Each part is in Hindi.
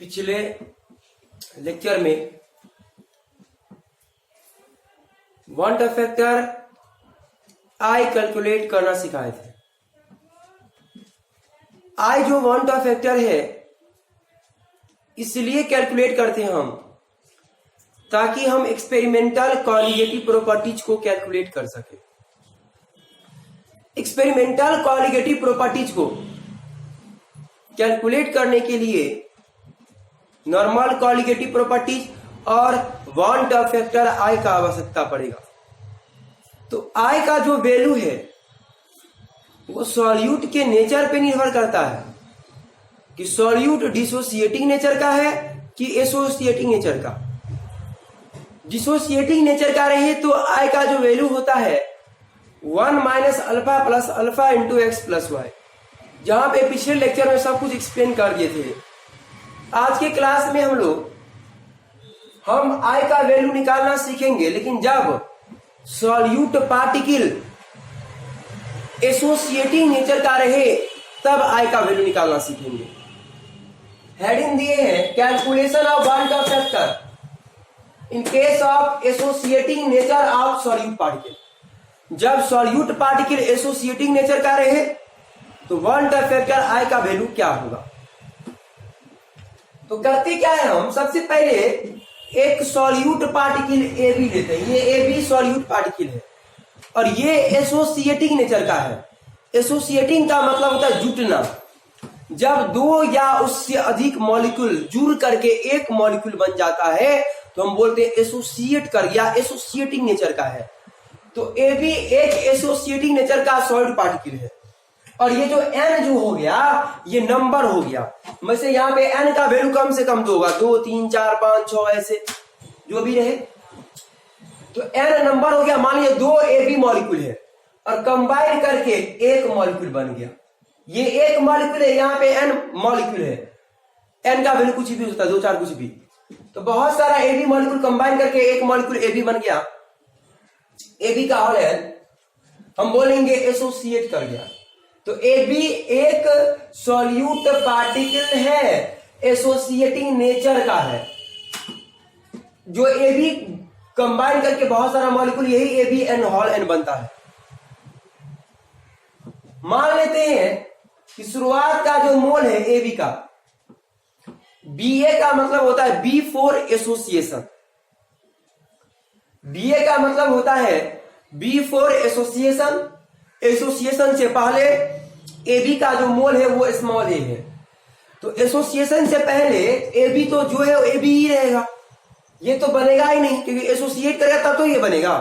पिछले लेक्चर में वन फैक्टर आई कैलकुलेट करना सिखाए थे। आई जो वन फैक्टर है इसलिए कैलकुलेट करते हैं हम ताकि हम एक्सपेरिमेंटल कॉलिगेटिव प्रॉपर्टीज को कैलकुलेट कर सके। एक्सपेरिमेंटल कॉलिगेटिव प्रॉपर्टीज को कैलकुलेट करने के लिए नॉर्मल कॉलिगेटिव प्रॉपर्टीज और वन फैक्टर आई का आवश्यकता पड़ेगा। तो आई का जो वैल्यू है वो सॉल्यूट के नेचर पे निर्भर करता है कि सॉल्यूट डिसोसिएटिंग नेचर का है कि एसोसिएटिंग नेचर का। डिसोसिएटिंग नेचर का रहे तो आई का जो वैल्यू होता है 1 minus alpha plus alpha into X plus Y, जहां पे पिछले लेक्चर में सब कुछ एक्सप्लेन कर दिए थे। आज के क्लास में हम आई का वैल्यू निकालना सीखेंगे, लेकिन जब सॉल्यूट पार्टिकल एसोसिएटिंग नेचर का रहे तब आई का वैल्यू निकालना सीखेंगे। हेडिंग दिए हैं calculation of one factor in case of associating nature of solute particle. जब सॉल्यूट पार्टिकल एसोसिएटिंग नेचर का रहे तो वन फैक्टर आई का वैल्यू क्या होगा। तो करते क्या है, हम सबसे पहले एक सॉल्यूट पार्टिकल ए बी लेते हैं। ये ए बी सॉल्यूट पार्टिकल है और ये एसोसिएटिंग नेचर का है। एसोसिएटिंग का मतलब होता है जुटना। जब दो या उससे अधिक मॉलिक्यूल जुड़ करके एक मॉलिक्यूल बन जाता है तो हम बोलते हैं एसोसिएट कर गया, एसोसिएटिंग नेचर का है। तो ए बी एक एसोसिएटिंग नेचर का सॉलिड पार्टिकल है और ये जो n जो हो गया ये नंबर हो गया। वैसे यहाँ पे n का वैल्यू कम से कम तो होगा 2 3 4 5 6 ऐसे जो भी रहे, तो n नंबर हो गया। मान लीजिए 2 AB मॉलिक्यूल है और कंबाइन करके एक मॉलिक्यूल बन गया। ये एक मॉलिक्यूल है, यहाँ पे n मॉलिक्यूल है। n का वैल्यू कुछ भी हो सकता है, 2 4 कुछ भी। तो बहुत सारा AB मॉलिक्यूल कंबाइन करके एक मॉलिक्यूल AB बन गया। AB का होल है हम बोलेंगे एसोसिएट कर गया। तो AB एक सॉल्यूट पार्टिकल है, एसोसिएटिंग नेचर का है। जो AB कंबाइन करके बहुत सारा मॉलिक्यूल, यही ABN होल n बनता है। मान लेते हैं कि शुरुआत का जो मोल है AB का, BA का मतलब होता है B फॉर एसोसिएशन। BA का मतलब होता है B फॉर एसोसिएशन। एसोसिएशन से पहले AB का जो मोल है वो स्मॉल a है। तो एसोसिएशन से पहले AB तो जो है AB ही रहेगा, ये तो बनेगा ही नहीं क्योंकि एसोसिएट करेगा तब तो ये बनेगा।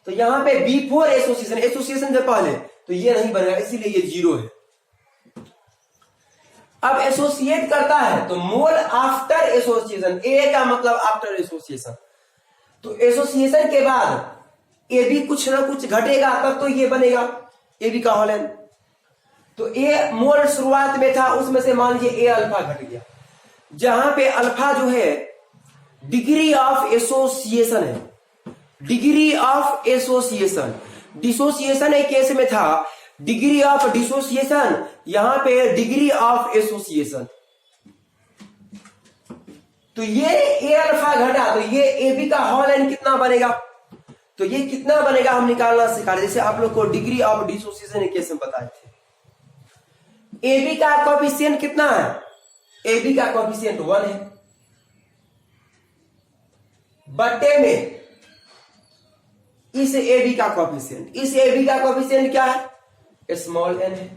तो यहां पे B फॉर एसोसिएशन, एसोसिएशन से पहले, तो ये नहीं बनेगा, इसीलिए ये 0 है। अब एसोसिएट करता है तो मोल आफ्टर एसोसिएशन, A का मतलब आफ्टर एसोसिएशन। तो एसोसिएशन के बाद AB कुछ ना कुछ घटेगा तब तो ये बनेगा AB का होल n। तो A मोल शुरुआत में था, उसमें से मान लीजिए A अल्फा घट गया। जहां पे अल्फा जो है डिग्री ऑफ एसोसिएशन है, डिग्री ऑफ एसोसिएशन। डिसोसिएशन एक केस में था डिग्री ऑफ डिसोसिएशन, यहां पे डिग्री ऑफ एसोसिएशन। तो ये A अल्फा घटा तो ये AB का होल n कितना बनेगा, तो ये कितना बनेगा हम निकालना सिखा रहे। जैसे आप लोग को डिग्री ऑफ डिसोसिएशन एक केस में बताए थे। AB का कोएफिशिएंट कितना है, AB का कोएफिशिएंट 1 है, बट्टे में इस AB का कोएफिशिएंट, इस AB का कोएफिशिएंट क्या है, स्मॉल n है।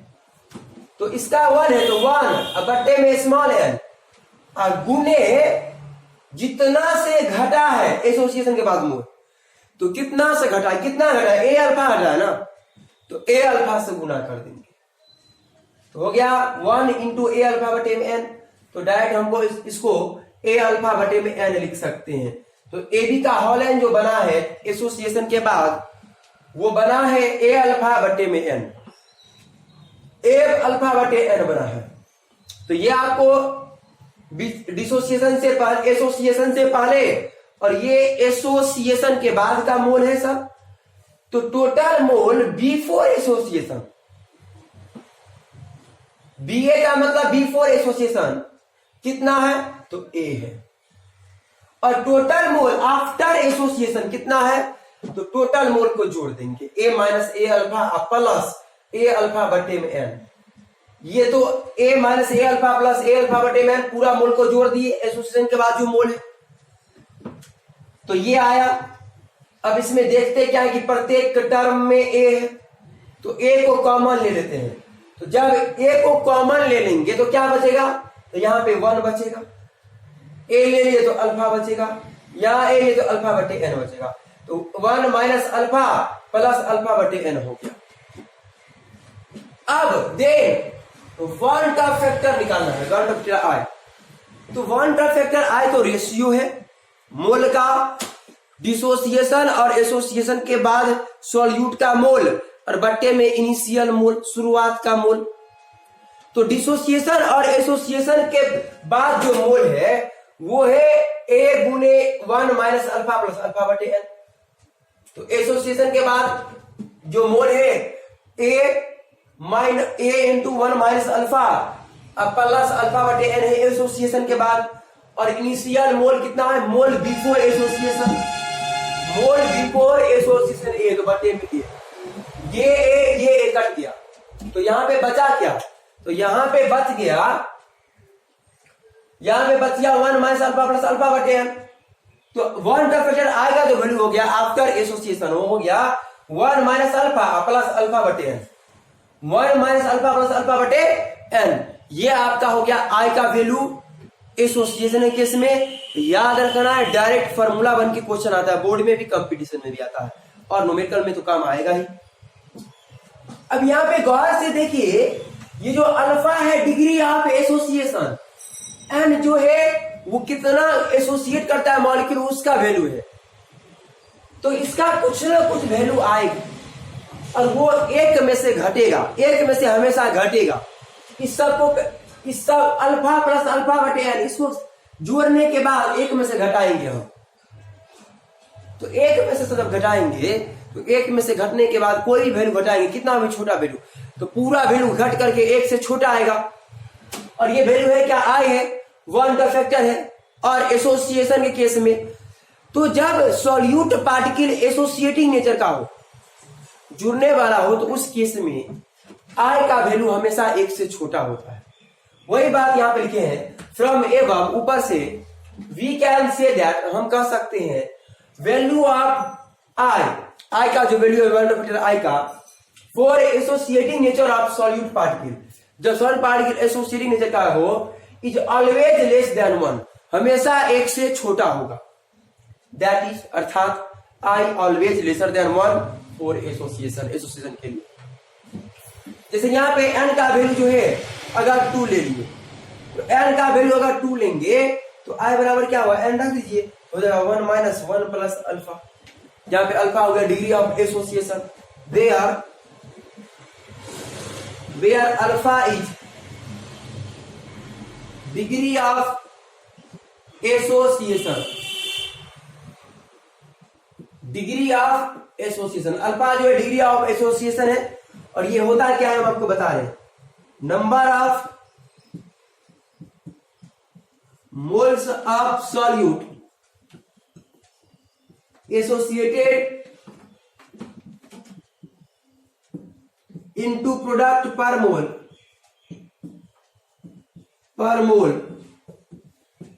तो इसका 1 है तो 1 अब बट्टे में स्मॉल n और गुने जितना से घटा है एसोसिएशन के बाद मोल, तो कितना से घटा है, कितना घटा है, A अल्फा घटा है ना, तो A अल्फा से गुना कर देंगे तो हो गया 1 इंटू A अल्फा बटे में n। तो डायरेक्ट हमको इसको A अल्फा बटे में n लिख सकते हैं। तो AB का होल n जो बना है एसोसिएशन के बाद वो बना है A अल्फा बटे में n, A अल्फा बटे n बना है। तो ये आपको डिसोसिएशन से पहले, एसोसिएशन से पहले और ये एसोसिएशन के बाद का मोल है सब। तो total mole B for association, BA का मतलब B फॉर एसोसिएशन कितना है तो ए है। और टोटल मोल आफ्टर एसोसिएशन कितना है, तो टोटल मोल को जोड़ देंगे ए माइनस ए अल्फा प्लस ए अल्फा बटे में एन। ये तो ए माइनस ए अल्फा प्लस ए अल्फा बटे में एन पूरा मोल को जोड़ दिए एसोसिएशन के बाद जो मोल है, तो ये आया। अब इसमें देखते क्या है कि प्रत्येक टर्म में ए है, तो ए को कॉमन ले लेते हैं। तो जब ए को कॉमन ले लेंगे तो क्या बचेगा, तो यहां पे 1 बचेगा, ए ले लिए तो अल्फा बचेगा, यहां ए ले तो अल्फा बटे एन बचेगा। तो 1 माइनस अल्फा प्लस अल्फा बटे एन हो गया। अब देन 1 का फैक्टर निकालना है, 1 का फैक्टर आए, तो 1 का फैक्टर आए तो रेशियो है मोल का, डिसोसिएशन और एसोसिएशन के बाद सॉल्यूट का मोल और बट्टे में इनिशियल मोल शुरुआत का मोल। तो डिसोसिएशन और एसोसिएशन के बाद जो मोल है वो है ए गुने 1 माइनस अल्फा प्लस अल्फा बटे एन। तो एसोसिएशन के बाद जो मोल है a into 1 minus alpha plus alpha बटे एन है एसोसिएशन के बाद। और इनिशियल मोल कितना है, mole before association, mole before association a, तो बटे में ये कट गया। तो यहां पे बचा क्या, तो यहां पे बच गया 1 माइनस अल्फा प्लस अल्फा बटे एन। तो 1 का फैक्टर आएगा तो वैल्यू हो गया आफ्टर एसोसिएशन हो गया 1 माइनस अल्फा प्लस अल्फा बटे N, 1 minus alpha plus alpha बटे एन। ये आपका हो गया आई का वैल्यू एसोसिएशन के केस में। याद रखना है, डायरेक्ट फार्मूला बन के क्वेश्चन आता है, बोर्ड में भी कंपटीशन में भी आता है और न्यूमेरिकल में तो काम आएगा ही। अब यहां पे गौर से देखिए, ये जो अल्फा है डिग्री ऑफ एसोसिएशन, एन जो है वो कितना एसोसिएट करता है मॉलिक्यूल उसका वैल्यू है। तो इसका कुछ ना कुछ वैल्यू आएगी और वो एक में से घटेगा, एक में से हमेशा घटेगा। इस सब अल्फा प्लस अल्फा बटे एन इसको जोड़ने के बाद एक में से घटाएंगे हम। तो एक में से जब घटाएंगे तो एक में से घटने के बाद कोई भी वैल्यू घटाएंगे, कितना भी छोटा वैल्यू, तो पूरा वैल्यू घट करके एक से छोटा आएगा। और ये वैल्यू है क्या, आई है, 1 का फैक्टर है। और एसोसिएशन के केस में तो जब सॉल्यूट पार्टिकल एसोसिएटिंग नेचर का हो, जुड़ने वाला हो, तो उस केस में आई का वैल्यू हमेशा एक से छोटा होता है। वही बात यहां पे लिखे हैं, फ्रॉम एबव, ऊपर से, वी कैन से दैट, हम कह सकते हैं वैल्यू ऑफ आई का जो वैल्यू है आई का for associating nature of solute particle, जब सॉल्यूट पार्टिकल एसोसिएटिंग नेचर का हो, इज ऑलवेज लेस देन 1, हमेशा एक से छोटा होगा। दैट इज अर्थात I always lesser than 1 for association के लिए। जैसे यहाँ पे n का वैल्यू जो है अगर 2 ले लिए, तो n का वैल्यू अगर 2 लेंगे तो i बराबर क्या हुआ, n रख दीजिए, हो जाएगा 1 माइनस 1 प्लस अल्फा। यहाँ पे अल्फा हो गया degree of association, where alpha is degree of association, degree of association, alpha जो है डिग्री ऑफ एसोसिएशन है। और ये होता क्या है हम आपको बता रहे हैं, number of moles of solute associated into product पर मोल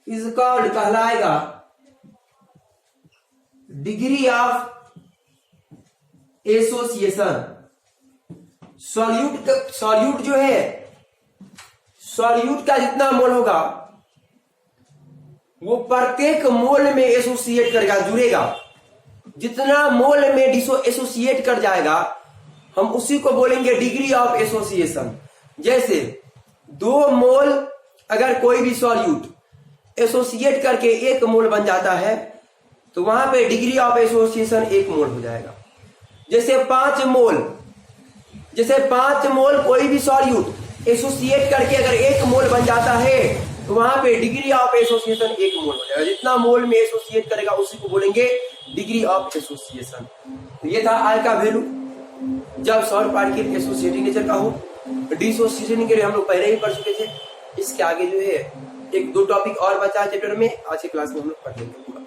इज कॉल्ड, कहलाएगा डिग्री ऑफ एसोसिएशन। सॉल्यूट जो है, सॉल्यूट का जितना मोल होगा वो प्रत्येक मोल में एसोसिएट करेगा, जुड़ेगा। जितना मोल में एसोसिएट कर जाएगा हम उसी को बोलेंगे डिग्री ऑफ एसोसिएशन। जैसे 2 मोल अगर कोई भी सॉल्यूट एसोसिएट करके 1 मोल बन जाता है तो वहां पे डिग्री ऑफ एसोसिएशन 1 मोल हो जाएगा। जैसे 5 मोल कोई भी सॉल्यूट एसोसिएट करके अगर 1 मोल बन जाता है तो वहां पे डिग्री ऑफ एसोसिएशन 1 मोल हो जाएगा। जितना मोल में एसोसिएट करेगा उसी को बोलेंगे डिग्री ऑफ एसोसिएशन। तो ये था आई का वैल्यू जब सॉल्यूट पार्टिकल एसोसिएटिंग नेचर का हो। डिसोसिएशन के लिए हम लोग पहले ही पढ़ चुके थे। इसके आगे जो है एक दो टॉपिक और बचा है चैप्टर में, आज की क्लास में हम लोग पढ़ लेंगे पूरा।